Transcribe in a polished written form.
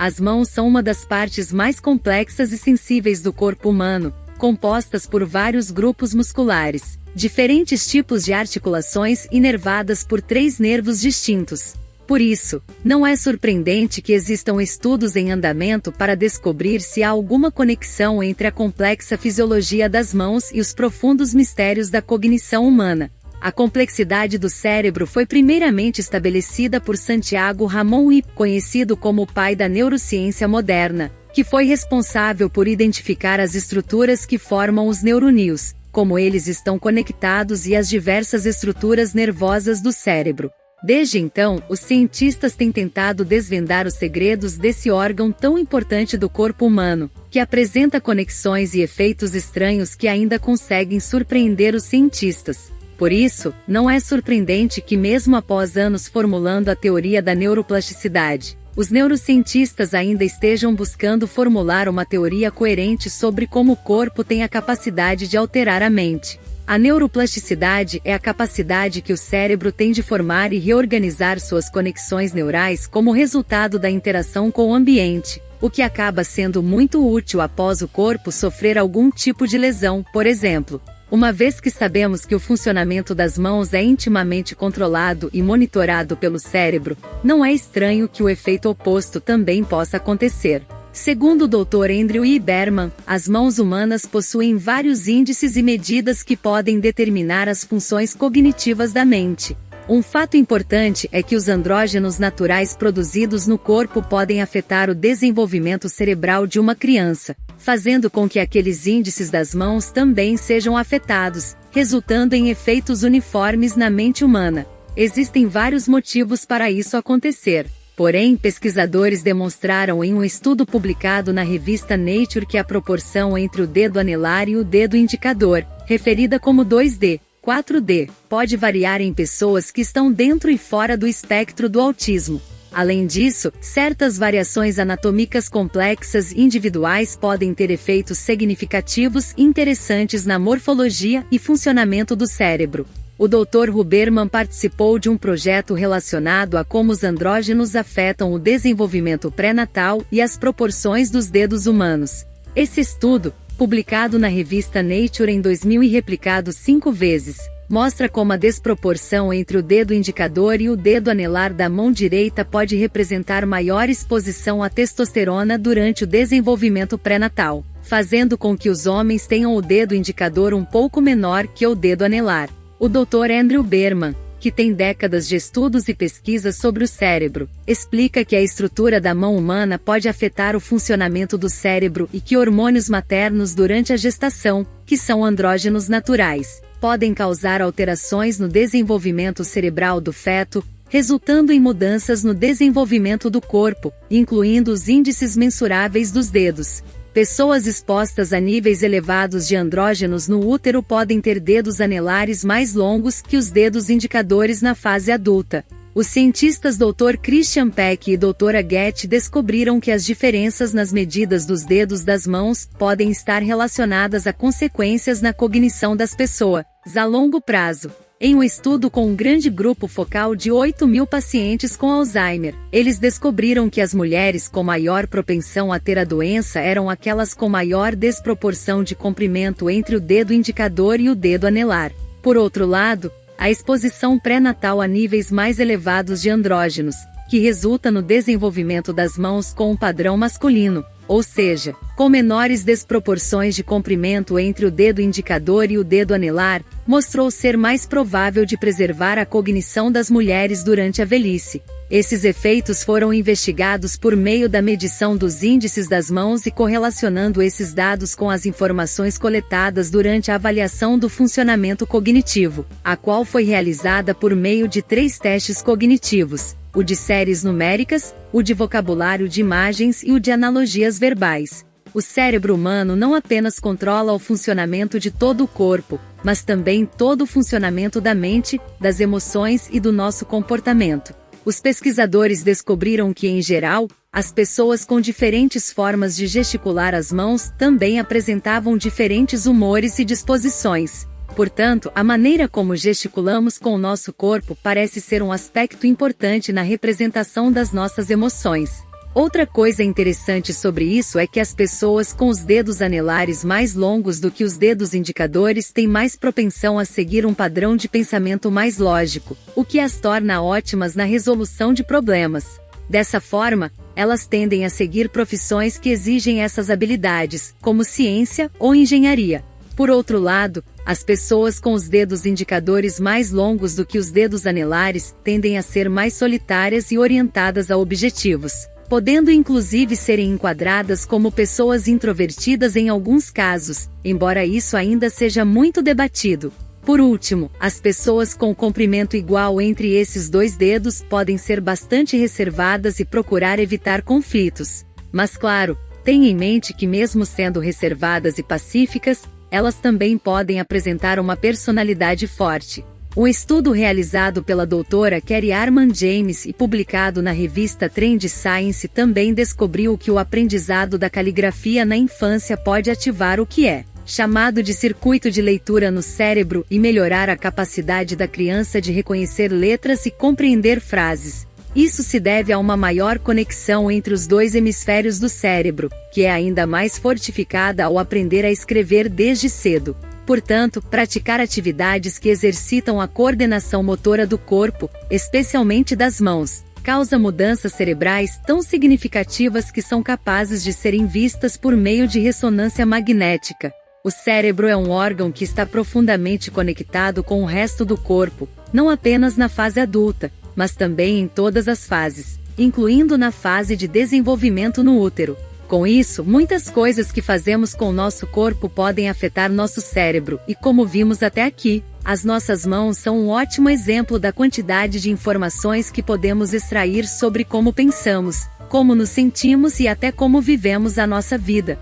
As mãos são uma das partes mais complexas e sensíveis do corpo humano, compostas por vários grupos musculares, diferentes tipos de articulações inervadas por 3 nervos distintos. Por isso, não é surpreendente que existam estudos em andamento para descobrir se há alguma conexão entre a complexa fisiologia das mãos e os profundos mistérios da cognição humana. A complexidade do cérebro foi primeiramente estabelecida por Santiago Ramon Ip, conhecido como o pai da neurociência moderna, que foi responsável por identificar as estruturas que formam os neuroníons, como eles estão conectados e as diversas estruturas nervosas do cérebro. Desde então, os cientistas têm tentado desvendar os segredos desse órgão tão importante do corpo humano, que apresenta conexões e efeitos estranhos que ainda conseguem surpreender os cientistas. Por isso, não é surpreendente que mesmo após anos formulando a teoria da neuroplasticidade, os neurocientistas ainda estejam buscando formular uma teoria coerente sobre como o corpo tem a capacidade de alterar a mente. A neuroplasticidade é a capacidade que o cérebro tem de formar e reorganizar suas conexões neurais como resultado da interação com o ambiente, o que acaba sendo muito útil após o corpo sofrer algum tipo de lesão, por exemplo. Uma vez que sabemos que o funcionamento das mãos é intimamente controlado e monitorado pelo cérebro, não é estranho que o efeito oposto também possa acontecer. Segundo o Dr. Andrew E. Berman, as mãos humanas possuem vários índices e medidas que podem determinar as funções cognitivas da mente. Um fato importante é que os andrógenos naturais produzidos no corpo podem afetar o desenvolvimento cerebral de uma criança, fazendo com que aqueles índices das mãos também sejam afetados, resultando em efeitos uniformes na mente humana. Existem vários motivos para isso acontecer. Porém, pesquisadores demonstraram em um estudo publicado na revista Nature que a proporção entre o dedo anelar e o dedo indicador, referida como 2D, 4D, pode variar em pessoas que estão dentro e fora do espectro do autismo. Além disso, certas variações anatômicas complexas e individuais podem ter efeitos significativos e interessantes na morfologia e funcionamento do cérebro. O Dr. Huberman participou de um projeto relacionado a como os andrógenos afetam o desenvolvimento pré-natal e as proporções dos dedos humanos. Esse estudo, publicado na revista Nature em 2000 e replicado 5 vezes, mostra como a desproporção entre o dedo indicador e o dedo anelar da mão direita pode representar maior exposição à testosterona durante o desenvolvimento pré-natal, fazendo com que os homens tenham o dedo indicador um pouco menor que o dedo anelar. O Dr. Andrew Berman, que tem décadas de estudos e pesquisas sobre o cérebro, explica que a estrutura da mão humana pode afetar o funcionamento do cérebro e que hormônios maternos durante a gestação, que são andrógenos naturais, podem causar alterações no desenvolvimento cerebral do feto, resultando em mudanças no desenvolvimento do corpo, incluindo os índices mensuráveis dos dedos. Pessoas expostas a níveis elevados de andrógenos no útero podem ter dedos anelares mais longos que os dedos indicadores na fase adulta. Os cientistas Dr. Christian Peck e Dr. Aguette descobriram que as diferenças nas medidas dos dedos das mãos podem estar relacionadas a consequências na cognição das pessoas, a longo prazo. Em um estudo com um grande grupo focal de 8.000 pacientes com Alzheimer, eles descobriram que as mulheres com maior propensão a ter a doença eram aquelas com maior desproporção de comprimento entre o dedo indicador e o dedo anelar. Por outro lado, a exposição pré-natal a níveis mais elevados de andrógenos, que resulta no desenvolvimento das mãos com um padrão masculino, ou seja, com menores desproporções de comprimento entre o dedo indicador e o dedo anelar, mostrou ser mais provável de preservar a cognição das mulheres durante a velhice. Esses efeitos foram investigados por meio da medição dos índices das mãos e correlacionando esses dados com as informações coletadas durante a avaliação do funcionamento cognitivo, a qual foi realizada por meio de 3 testes cognitivos: o de séries numéricas, o de vocabulário de imagens e o de analogias verbais. O cérebro humano não apenas controla o funcionamento de todo o corpo, mas também todo o funcionamento da mente, das emoções e do nosso comportamento. Os pesquisadores descobriram que, em geral, as pessoas com diferentes formas de gesticular as mãos também apresentavam diferentes humores e disposições. Portanto, a maneira como gesticulamos com o nosso corpo parece ser um aspecto importante na representação das nossas emoções. Outra coisa interessante sobre isso é que as pessoas com os dedos anelares mais longos do que os dedos indicadores têm mais propensão a seguir um padrão de pensamento mais lógico, o que as torna ótimas na resolução de problemas. Dessa forma, elas tendem a seguir profissões que exigem essas habilidades, como ciência ou engenharia. Por outro lado, as pessoas com os dedos indicadores mais longos do que os dedos anelares tendem a ser mais solitárias e orientadas a objetivos, podendo inclusive serem enquadradas como pessoas introvertidas em alguns casos, embora isso ainda seja muito debatido. Por último, as pessoas com comprimento igual entre esses dois dedos podem ser bastante reservadas e procurar evitar conflitos. Mas claro, tenha em mente que mesmo sendo reservadas e pacíficas, elas também podem apresentar uma personalidade forte. Um estudo realizado pela doutora Kerry Arman James e publicado na revista Trend Science também descobriu que o aprendizado da caligrafia na infância pode ativar o que é chamado de circuito de leitura no cérebro e melhorar a capacidade da criança de reconhecer letras e compreender frases. Isso se deve a uma maior conexão entre os dois hemisférios do cérebro, que é ainda mais fortificada ao aprender a escrever desde cedo. Portanto, praticar atividades que exercitam a coordenação motora do corpo, especialmente das mãos, causa mudanças cerebrais tão significativas que são capazes de serem vistas por meio de ressonância magnética. O cérebro é um órgão que está profundamente conectado com o resto do corpo, não apenas na fase adulta, mas também em todas as fases, incluindo na fase de desenvolvimento no útero. Com isso, muitas coisas que fazemos com o nosso corpo podem afetar nosso cérebro, e como vimos até aqui, as nossas mãos são um ótimo exemplo da quantidade de informações que podemos extrair sobre como pensamos, como nos sentimos e até como vivemos a nossa vida.